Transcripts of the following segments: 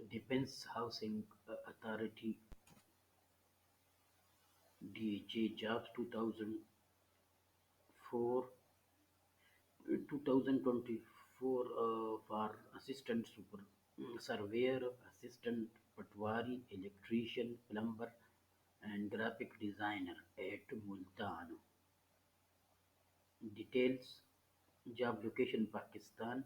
Defense Housing Authority DHA jobs 2024 for assistant surveyor, assistant patwari, electrician, plumber, and graphic designer at Multan. Details: job location Pakistan,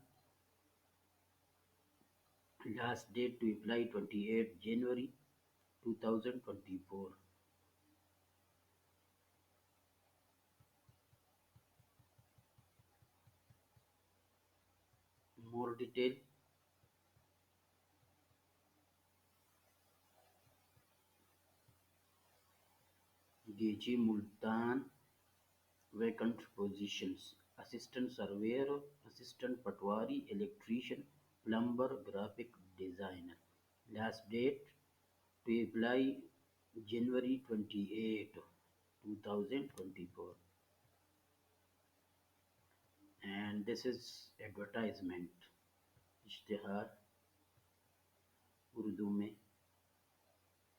last date to apply 28 January 2024. More detail: DG Multan. Vacant positions: assistant surveyor, assistant patwari, electrician, plumber, graphic designer. Last date to apply January 28, 2024. And this is advertisement. इश्तिहार उर्दू में.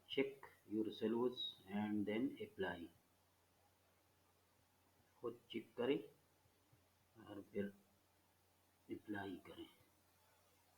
Check your syllabus and then apply. खुद check करें और फिर apply करें.